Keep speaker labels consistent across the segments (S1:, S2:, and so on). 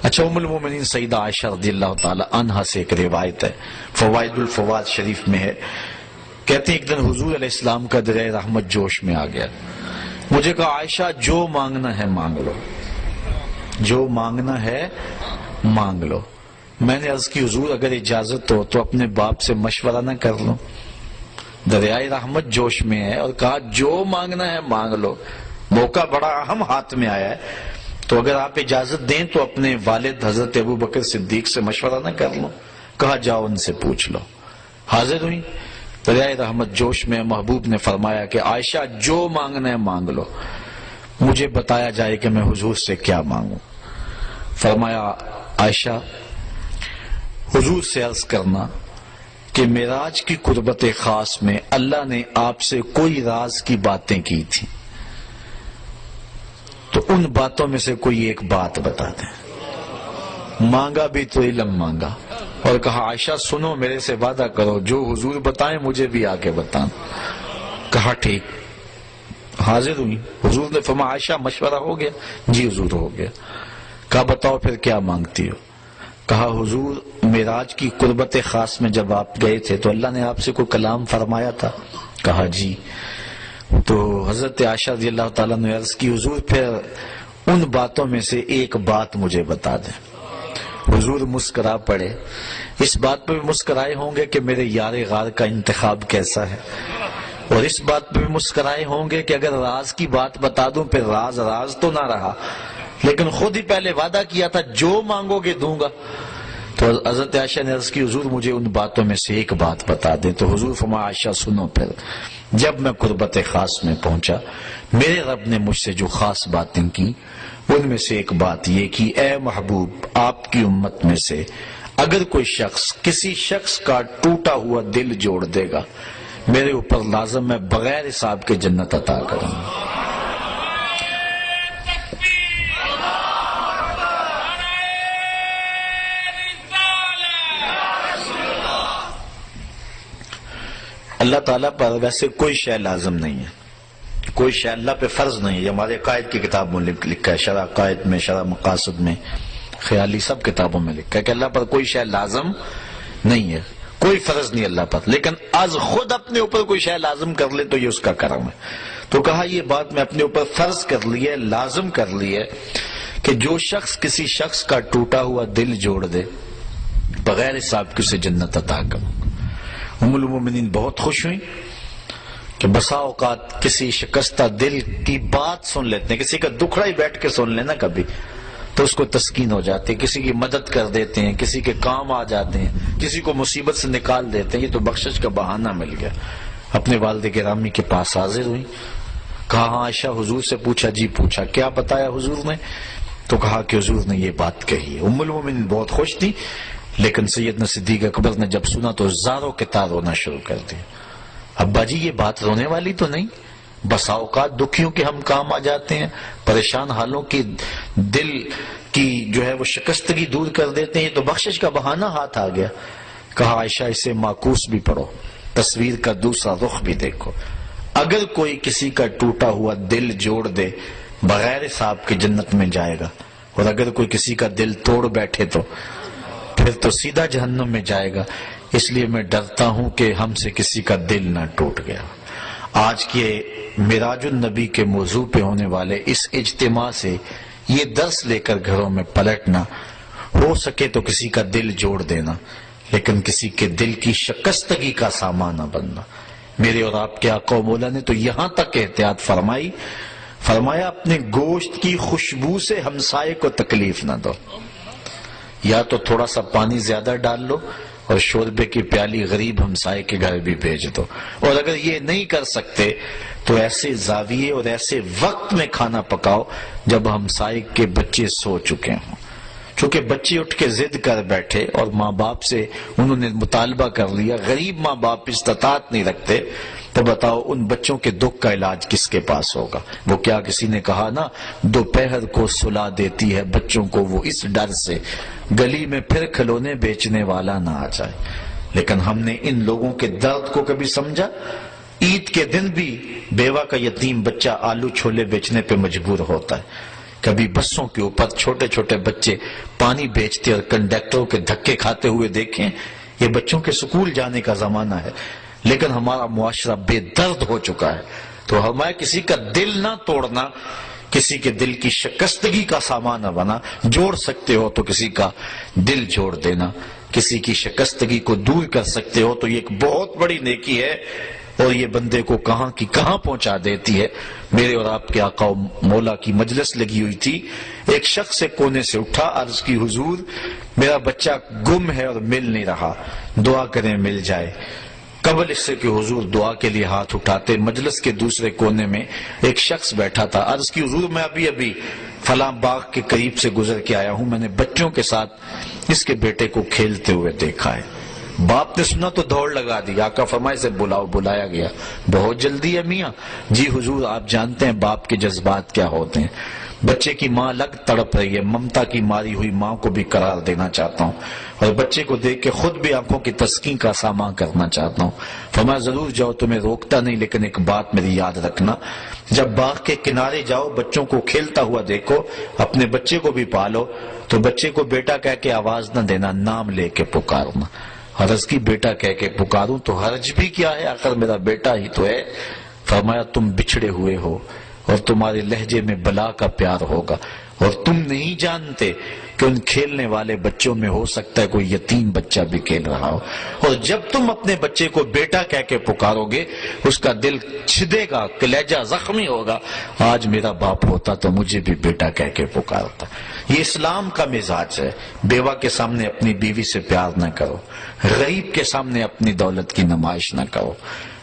S1: اچھا، ام المومنین سیدہ عائشہ رضی اللہ تعالی عنہا سے ایک روایت ہے، فوائد الفوائد شریف میں ہے، کہتے ہیں ایک دن حضور علیہ السلام کا دریائے رحمت جوش میں آ گیا، مجھے کہا عائشہ جو مانگنا ہے مانگ لو، جو مانگنا ہے مانگ لو۔ میں نے عرض کی حضور اگر اجازت ہو تو اپنے باپ سے مشورہ نہ کر لوں؟ دریائے رحمت جوش میں ہے اور کہا جو مانگنا ہے مانگ لو، موقع بڑا اہم ہاتھ میں آیا ہے، تو اگر آپ اجازت دیں تو اپنے والد حضرت ابو بکر صدیق سے مشورہ نہ کر لوں؟ کہا جاؤ ان سے پوچھ لو۔ حاضر ہوئی دریائے رحمت جوش میں، محبوب نے فرمایا کہ عائشہ جو مانگنا ہے مانگ لو، مجھے بتایا جائے کہ میں حضور سے کیا مانگوں۔ فرمایا عائشہ حضور سے عرض کرنا کہ معراج کی قربت خاص میں اللہ نے آپ سے کوئی راز کی باتیں کی تھی، تو ان باتوں میں سے کوئی ایک بات بتا دیں۔ مانگا بھی تو علم مانگا اور کہا عائشہ سنو، میرے سے وعدہ کرو جو حضور بتائیں مجھے بھی آ کے بتانا۔ کہا ٹھیک۔ حاضر ہوئی، حضور نے فرمایا عائشہ مشورہ ہو گیا؟ جی حضور ہو گیا۔ کہا بتاؤ پھر کیا مانگتی ہو؟ کہا حضور معراج کی قربت خاص میں جب آپ گئے تھے تو اللہ نے آپ سے کوئی کلام فرمایا تھا؟ کہا جی۔ تو حضرت عائشہ رضی اللہ تعالیٰ نے عرض کی حضور پھر ان باتوں میں سے ایک بات مجھے بتا دیں۔ حضور مسکرا پڑے، اس بات پہ بھی مسکرائے ہوں گے کہ میرے یار غار کا انتخاب کیسا ہے، اور اس بات پہ بھی مسکرائے ہوں گے کہ اگر راز کی بات بتا دوں پھر راز راز تو نہ رہا، لیکن خود ہی پہلے وعدہ کیا تھا جو مانگو گے دوں گا۔ تو حضرت عائشہ نے عرض کی حضور مجھے ان باتوں میں سے ایک بات بتا دیں۔ تو حضور فرمایا عائشہ سنو پھر، جب میں قربت خاص میں پہنچا میرے رب نے مجھ سے جو خاص باتیں کی ان میں سے ایک بات یہ کہ اے محبوب آپ کی امت میں سے اگر کوئی شخص کسی شخص کا ٹوٹا ہوا دل جوڑ دے گا میرے اوپر لازم میں بغیر حساب کے جنت عطا کروں گا۔ اللہ تعالیٰ پر ویسے کوئی شے لازم نہیں ہے، کوئی شے اللہ پہ فرض نہیں ہے۔ یہ ہمارے قائد کی کتاب میں لکھا ہے، شرح قائد میں، شرح مقاصد میں، خیالی سب کتابوں میں لکھا ہے کہ اللہ پر کوئی شے لازم نہیں ہے، کوئی فرض نہیں اللہ پر، لیکن از خود اپنے اوپر کوئی شے لازم کر لے تو یہ اس کا کرم ہے۔ تو کہا یہ بات میں اپنے اوپر فرض کر لی ہے، لازم کر لی ہے کہ جو شخص کسی شخص کا ٹوٹا ہوا دل جوڑ دے بغیر حساب کے اسے جنت عطا کروں۔ ام المومنین بہت خوش ہوئی کہ بسا اوقات کسی شکستہ دل کی بات سن لیتے ہیں، کسی کا دکھڑا ہی بیٹھ کے سن لینا کبھی تو اس کو تسکین ہو جاتی ہے، کسی کی مدد کر دیتے ہیں، کسی کے کام آ جاتے ہیں، کسی کو مصیبت سے نکال دیتے ہیں۔ یہ تو بخشش کا بہانہ مل گیا۔ اپنے والد گرامی کے پاس حاضر ہوئی، کہا ہاں عائشہ حضور سے پوچھا؟ جی پوچھا۔ کیا بتایا حضور نے؟ تو کہا کہ حضور نے یہ بات کہی ہے۔ ام المومنین بہت خوش تھی، لیکن سیدنا صدیق اکبر نے جب سنا تو زاروں کے تار رونا شروع کر دیا۔ ابا جی یہ بات رونے والی تو نہیں، بسا اوقات دکھیوں کے ہم کام آ جاتے ہیں، پریشان حالوں کی دل کی جو ہے وہ شکستگی دور کر دیتے ہیں، یہ تو بخشش کا بہانہ ہاتھ آ گیا۔ کہا عائشہ اسے معکوس بھی پڑھو، تصویر کا دوسرا رخ بھی دیکھو۔ اگر کوئی کسی کا ٹوٹا ہوا دل جوڑ دے بغیر حساب کے جنت میں جائے گا، اور اگر کوئی کسی کا دل توڑ بیٹھے تو پھر تو سیدھا جہنم میں جائے گا۔ اس لیے میں ڈرتا ہوں کہ ہم سے کسی کا دل نہ ٹوٹ گیا۔ آج کے معراج النبی کے موضوع پہ ہونے والے اس اجتماع سے یہ درس لے کر گھروں میں پلٹنا، ہو سکے تو کسی کا دل جوڑ دینا، لیکن کسی کے دل کی شکستگی کا سامان نہ بننا۔ میرے اور آپ کے آقا و مولا نے تو یہاں تک احتیاط فرمائی، فرمایا اپنے گوشت کی خوشبو سے ہمسائے کو تکلیف نہ دو، یا تو تھوڑا سا پانی زیادہ ڈال لو اور شوربے کی پیالی غریب ہمسائے کے گھر بھی بھیج دو، اور اگر یہ نہیں کر سکتے تو ایسے زاویے اور ایسے وقت میں کھانا پکاؤ جب ہمسائے کے بچے سو چکے ہوں۔ چونکہ بچے اٹھ کے ضد کر بیٹھے اور ماں باپ سے انہوں نے مطالبہ کر لیا، غریب ماں باپ استطاعت نہیں رکھتے، تو بتاؤ ان بچوں کے دکھ کا علاج کس کے پاس ہوگا؟ وہ کیا کسی نے کہا نا، دوپہر کو سلا دیتی ہے بچوں کو وہ اس ڈر سے گلی میں پھر کھلونے بیچنے والا نہ آ جائے۔ لیکن ہم نے ان لوگوں کے درد کو کبھی سمجھا؟ عید کے دن بھی بیوہ کا یتیم بچہ آلو چھولے بیچنے پہ مجبور ہوتا ہے، کبھی بسوں کے اوپر چھوٹے چھوٹے بچے پانی بیچتے اور کنڈکٹروں کے دھکے کھاتے ہوئے دیکھیں. یہ بچوں کے سکول جانے کا زمانہ ہے، لیکن ہمارا معاشرہ بے درد ہو چکا ہے. تو ہمارا کسی کا دل نہ توڑنا، کسی کے دل کی شکستگی کا سامان نہ بنا. جوڑ سکتے ہو تو کسی کا دل جوڑ دینا، کسی کی شکستگی کو دور کر سکتے ہو تو یہ ایک بہت بڑی نیکی ہے، اور یہ بندے کو کہاں کی کہاں پہنچا دیتی ہے. میرے اور آپ کے آقا و مولا کی مجلس لگی ہوئی تھی. ایک شخص ایک کونے سے اٹھا، عرض کی حضور میرا بچہ گم ہے اور مل نہیں رہا، دعا کریں مل جائے. قبل اس سے کہ حضور دعا کے لیے ہاتھ اٹھاتے، مجلس کے دوسرے کونے میں ایک شخص بیٹھا تھا. عرض کی حضور میں ابھی فلاں باغ کے قریب سے گزر کے آیا ہوں، میں نے بچوں کے ساتھ اس کے بیٹے کو کھیلتے ہوئے دیکھا ہے. باپ نے سنا تو دوڑ لگا دی. آقا فرمائے سے بلاؤ. بلایا گیا. بہت جلدی ہے میاں. جی حضور آپ جانتے ہیں باپ کے جذبات کیا ہوتے ہیں. بچے کی ماں الگ تڑپ رہی ہے، ممتا کی ماری ہوئی ماں کو بھی قرار دینا چاہتا ہوں، اور بچے کو دیکھ کے خود بھی آنکھوں کی تسکین کا سامان کرنا چاہتا ہوں. فرمایا ضرور جاؤ، تمہیں روکتا نہیں، لیکن ایک بات میری یاد رکھنا، جب باغ کے کنارے جاؤ بچوں کو کھیلتا ہوا دیکھو، اپنے بچے کو بھی پالو تو بچے کو بیٹا کہہ کے آواز نہ دینا، نام لے کے پکارنا. حرض کی بیٹا کہہ کے پکاروں تو حرج بھی کیا ہے، آخر میرا بیٹا ہی تو ہے. فرمایا تم بچھڑے ہوئے ہو اور تمہارے لہجے میں بلا کا پیار ہوگا، اور تم نہیں جانتے کہ ان کھیلنے والے بچوں میں ہو سکتا ہے کوئی یتیم بچہ بھی کھیل رہا ہو. اور جب تم اپنے بچے کو بیٹا کہہ کے پکارو گے اس کا دل چھدے گا، کلیجہ زخمی ہوگا. آج میرا باپ ہوتا تو مجھے بھی بیٹا کہہ کے پکارتا. یہ اسلام کا مزاج ہے. بیوہ کے سامنے اپنی بیوی سے پیار نہ کرو، غریب کے سامنے اپنی دولت کی نمائش نہ کرو،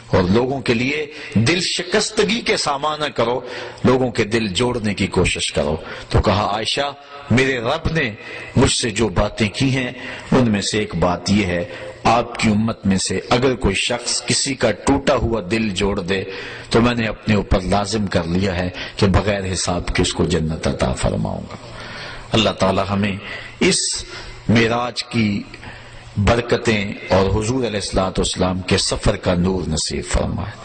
S1: اور لوگوں کے لیے دل شکستگی کے سامان نہ کرو، لوگوں کے دل جوڑنے کی کوشش کرو. تو کہا عائشہ میرے رب نے مجھ سے جو باتیں کی ہیں ان میں سے ایک بات یہ ہے، آپ کی امت میں سے اگر کوئی شخص کسی کا ٹوٹا ہوا دل جوڑ دے تو میں نے اپنے اوپر لازم کر لیا ہے کہ بغیر حساب کے اس کو جنت عطا فرماؤں گا. اللہ تعالی ہمیں اس معراج کی برکتیں اور حضور علیہ الصلوۃ والسلام کے سفر کا نور نصیب فرمائے.